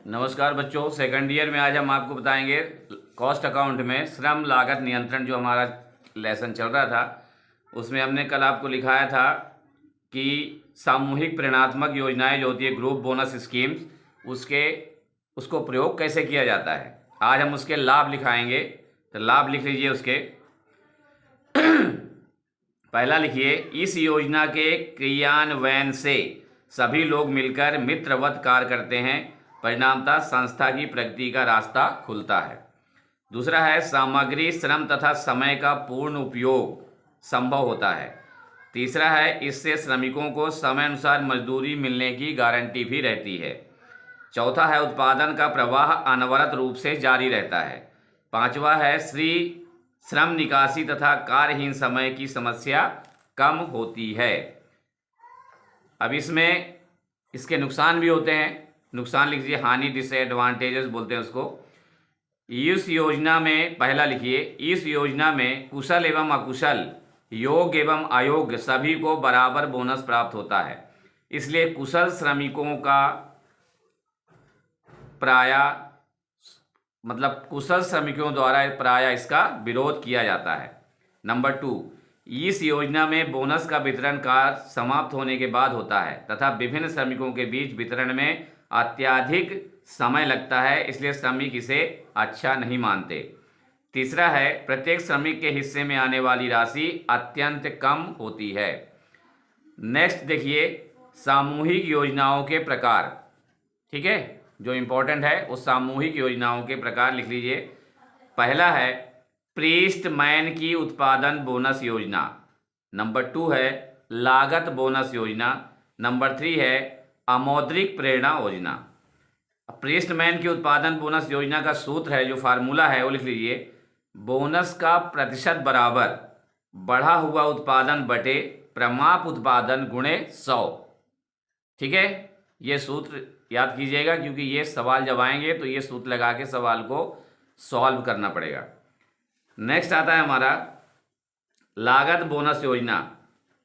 नमस्कार बच्चों, second year में आज हम आपको बताएंगे कॉस्ट अकाउंट में श्रम लागत नियंत्रण। जो हमारा लेसन चल रहा था उसमें हमने कल आपको लिखाया था कि सामूहिक प्रेरणात्मक योजनाएं जो होती है ग्रुप बोनस स्कीम्स, उसको प्रयोग कैसे किया जाता है। आज हम उसके लाभ लिखाएंगे। तो लाभ लिख लीजिए। उसके पहला लिखिए, इस योजना के क्रियान्वयन से सभी लोग मिलकर मित्रवत कार्य करते हैं, परिणामतः संस्था की प्रगति का रास्ता खुलता है। दूसरा है, सामग्री, श्रम तथा समय का पूर्ण उपयोग संभव होता है। तीसरा है, इससे श्रमिकों को समय अनुसार मजदूरी मिलने की गारंटी भी रहती है। चौथा है, उत्पादन का प्रवाह अनवरत रूप से जारी रहता है। पांचवा है, श्रम निकासी तथा कार्यहीन समय की समस्या कम होती है। अब इसमें इसके नुकसान भी होते हैं। नुकसान लिख लीजिए, हानि, डिसएडवांटेजेस बोलते हैं उसको। इस योजना में पहला लिखिए, इस योजना में कुशल एवं अकुशल, योग्य एवं अयोग्य सभी को बराबर बोनस प्राप्त होता है। इसलिए कुशल श्रमिकों का कुशल श्रमिकों द्वारा प्रायः इसका विरोध किया जाता है। नंबर 2, इस योजना में बोनस का वितरण कार्य समाप्त होने के बाद होता है तथा विभिन्न श्रमिकों के बीच वितरण में अत्यधिक समय लगता है, इसलिए श्रमिक इसे अच्छा नहीं मानते। तीसरा है, प्रत्येक श्रमिक के हिस्से में आने वाली राशि अत्यंत कम होती है। नेक्स्ट देखिए, सामूहिक योजनाओं के प्रकार। ठीक है, जो इम्पोर्टेंट है वो सामूहिक योजनाओं के प्रकार लिख लीजिए। पहला है, प्रीस्टमैन की उत्पादन बोनस योजना। नंबर 2 है, लागत बोनस योजना। नंबर 3 है, अमौद्रिक प्रेरणा योजना। प्रीस्टमैन की उत्पादन बोनस योजना का सूत्र है, जो फार्मूला है वो लिख लीजिए। बोनस का प्रतिशत बराबर बढ़ा हुआ उत्पादन बटे प्रमाप उत्पादन गुणे 100। ठीक है, ये सूत्र याद कीजिएगा, क्योंकि ये सवाल जब आएंगे तो ये सूत्र लगा के सवाल को सॉल्व करना पड़ेगा। नेक्स्ट आता है हमारा लागत बोनस योजना,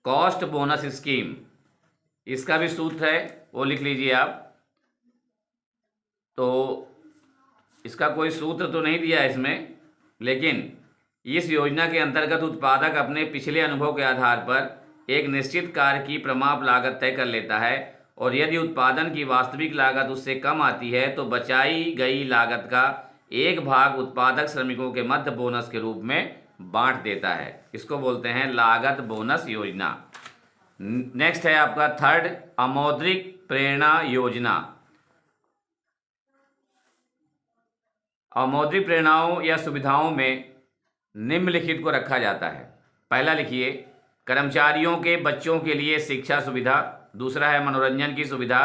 कॉस्ट बोनस स्कीम। इसका भी सूत्र है, वो लिख लीजिए आप। तो इसका कोई सूत्र तो नहीं दिया है इसमें, लेकिन इस योजना के अंतर्गत उत्पादक अपने पिछले अनुभव के आधार पर एक निश्चित कार्य की प्रमाप लागत तय कर लेता है, और यदि उत्पादन की वास्तविक लागत उससे कम आती है तो बचाई गई लागत का एक भाग उत्पादक श्रमिकों के मध्य बोनस के रूप में बांट देता है। इसको बोलते हैं लागत बोनस योजना। नेक्स्ट है आपका थर्ड, अमौद्रिक प्रेरणा योजना। अमौद्रिक प्रेरणाओं या सुविधाओं में निम्नलिखित को रखा जाता है। पहला लिखिए, कर्मचारियों के बच्चों के लिए शिक्षा सुविधा। दूसरा है, मनोरंजन की सुविधा।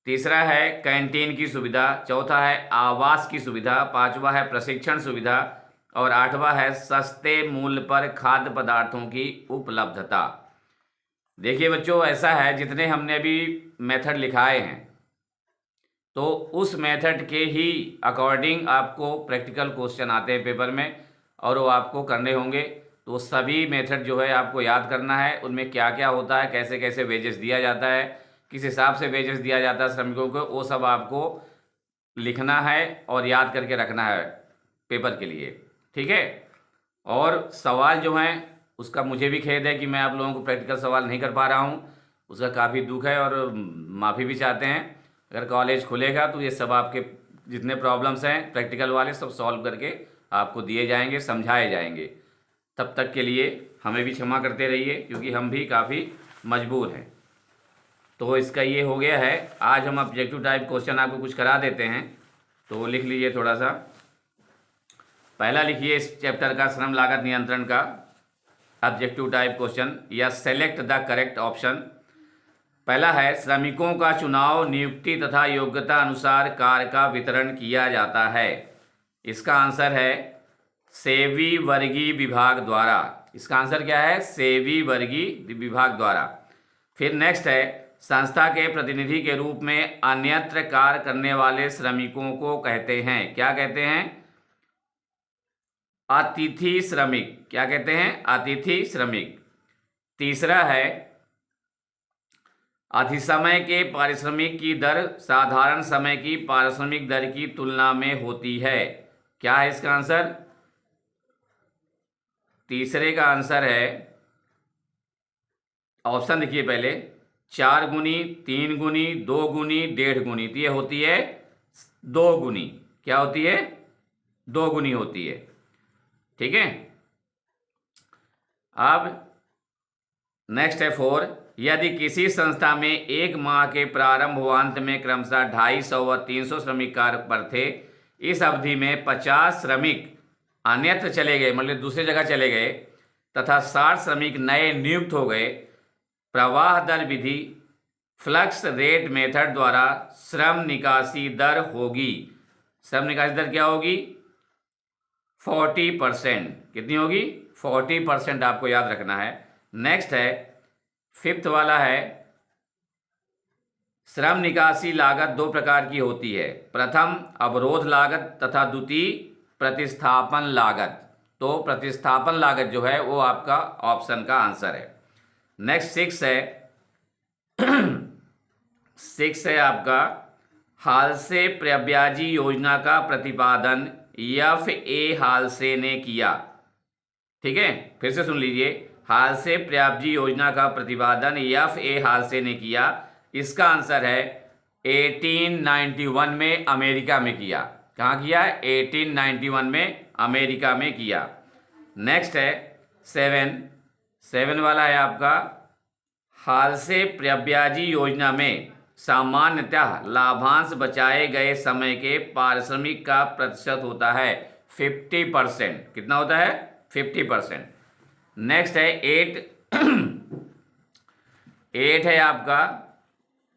तीसरा है, कैंटीन की सुविधा। चौथा है, आवास की सुविधा। पांचवा है, प्रशिक्षण सुविधा। और आठवां है, सस्ते मूल्य पर खाद्य पदार्थों की उपलब्धता। देखिए बच्चों, ऐसा है, जितने हमने अभी मेथड लिखाए हैं तो उस मेथड के ही अकॉर्डिंग आपको प्रैक्टिकल क्वेश्चन आते हैं पेपर में, और वो आपको करने होंगे। तो सभी मेथड जो है आपको याद करना है, उनमें क्या क्या होता है, कैसे कैसे वेजेस दिया जाता है, किस हिसाब से वेजेस दिया जाता है श्रमिकों को, वो सब आपको लिखना है और याद करके रखना है पेपर के लिए। ठीक है, और सवाल जो हैं उसका मुझे भी खेद है कि मैं आप लोगों को प्रैक्टिकल सवाल नहीं कर पा रहा हूँ, उसका काफ़ी दुख है और माफ़ी भी चाहते हैं। अगर कॉलेज खुलेगा तो ये सब आपके जितने प्रॉब्लम्स हैं प्रैक्टिकल वाले सब सॉल्व करके आपको दिए जाएंगे, समझाए जाएंगे। तब तक के लिए हमें भी क्षमा करते रहिए, क्योंकि हम भी काफ़ी मजबूर हैं। तो इसका ये हो गया है। आज हम ऑब्जेक्टिव टाइप क्वेश्चन आपको कुछ करा देते हैं, तो लिख लीजिए थोड़ा सा। पहला लिखिए इस चैप्टर का श्रम लागत नियंत्रण का ऑब्जेक्टिव टाइप क्वेश्चन, या सेलेक्ट द करेक्ट ऑप्शन। पहला है, श्रमिकों का चुनाव नियुक्ति तथा योग्यता अनुसार कार्य का वितरण किया जाता है। इसका आंसर है सेवी वर्गीय विभाग द्वारा। इसका आंसर क्या है? सेवी वर्गीय विभाग द्वारा। फिर नेक्स्ट है, संस्था के प्रतिनिधि के रूप में अन्यत्र कार्य करने वाले श्रमिकों को कहते हैं, क्या कहते हैं? अतिथि श्रमिक। क्या कहते हैं? अतिथि श्रमिक। तीसरा है, अधिसमय के पारिश्रमिक की दर साधारण समय की पारिश्रमिक दर की तुलना में होती है। क्या है इसका आंसर? तीसरे का आंसर है, ऑप्शन देखिए पहले, 4 गुनी, 3 गुनी, 2 गुनी, 1.5 गुनी। तो ये होती है 2 गुनी। क्या होती है? 2 गुनी होती है। ठीक है। अब नेक्स्ट है 4, यदि किसी संस्था में एक माह के प्रारंभ व अंत में क्रमशः 250 व 300 श्रमिक कार्य पर थे, इस अवधि में 50 श्रमिक अन्यत्र चले गए, मतलब दूसरी जगह चले गए, तथा 60 श्रमिक नए नियुक्त हो गए, प्रवाह दर विधि फ्लक्स रेट मेथड द्वारा श्रम निकासी दर होगी। श्रम निकासी दर क्या होगी? 40%। कितनी होगी? 40% आपको याद रखना है। नेक्स्ट है 5th वाला है, श्रम निकासी लागत 2 प्रकार की होती है, प्रथम अवरोध लागत तथा द्वितीय प्रतिस्थापन लागत। तो प्रतिस्थापन लागत जो है वो आपका ऑप्शन का आंसर है। नेक्स्ट 6 है 6 है आपका, हालसे प्रव्याजी योजना का प्रतिपादन FA हालसे ने किया। ठीक है, फिर से सुन लीजिए, हालसे प्रव्याजी योजना का प्रतिपादन FA हालसे ने किया। इसका आंसर है 1891 में अमेरिका में किया। कहाँ किया? 1891 में अमेरिका में किया। नेक्स्ट है 7 वाला है आपका, हालसे प्रव्याजी योजना में सामान्यतः लाभांश बचाए गए समय के पारिश्रमिक का प्रतिशत होता है 50%। कितना होता है? 50%। नेक्स्ट है 8 है आपका,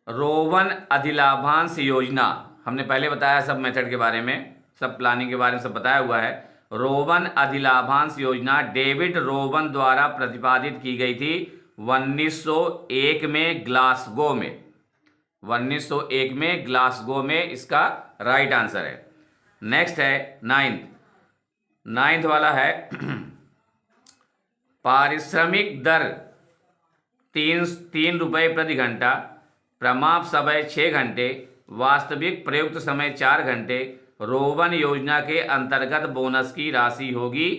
रोवन अधिलाभांश योजना। हमने पहले बताया सब मेथड के बारे में, सब प्लानिंग के बारे में सब बताया हुआ है। रोवन अधिलाभांश योजना डेविड रोवन द्वारा प्रतिपादित की गई थी 1901 में ग्लासगो में। 1901 में ग्लासगो में इसका राइट आंसर है। नेक्स्ट है 9th वाला है, पारिश्रमिक दर 3 रुपये प्रति घंटा, प्रमाप समय 6 घंटे, वास्तविक प्रयुक्त समय 4 घंटे, रोवन योजना के अंतर्गत बोनस की राशि होगी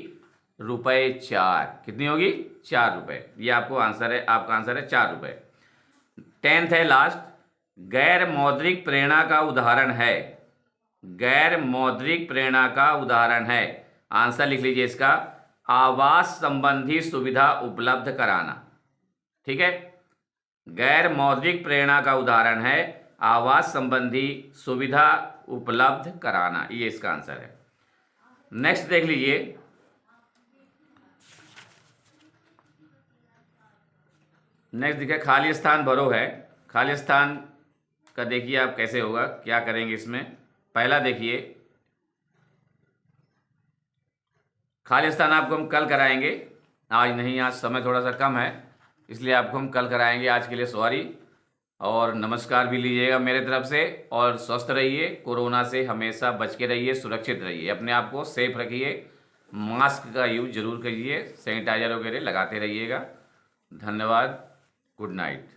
₹4। कितनी होगी? 4 रुपये। ये आपको आंसर है, आपका आंसर है 4 रुपये। 10th है लास्ट, गैर मौद्रिक प्रेरणा का उदाहरण है। गैर मौद्रिक प्रेरणा का उदाहरण है, आंसर लिख लीजिए इसका, आवास संबंधी सुविधा उपलब्ध कराना। ठीक है, गैर मौद्रिक प्रेरणा का उदाहरण है आवास संबंधी सुविधा उपलब्ध कराना। ये इसका आंसर है। नेक्स्ट देख लीजिए, नेक्स्ट देखिए, खाली स्थान भरो है। खाली स्थान का देखिए आप कैसे होगा, क्या करेंगे इसमें। पहला देखिए, खाली स्थान आपको हम कल कराएंगे, आज नहीं, आज समय थोड़ा सा कम है, इसलिए आपको हम कल कराएंगे। आज के लिए सॉरी, और नमस्कार भी लीजिएगा मेरे तरफ से, और स्वस्थ रहिए, कोरोना से हमेशा बच के रहिए, सुरक्षित रहिए, अपने आप को सेफ रखिए, मास्क का यूज जरूर करिए, सैनिटाइजर वगैरह लगाते रहिएगा। धन्यवाद, गुड नाइट।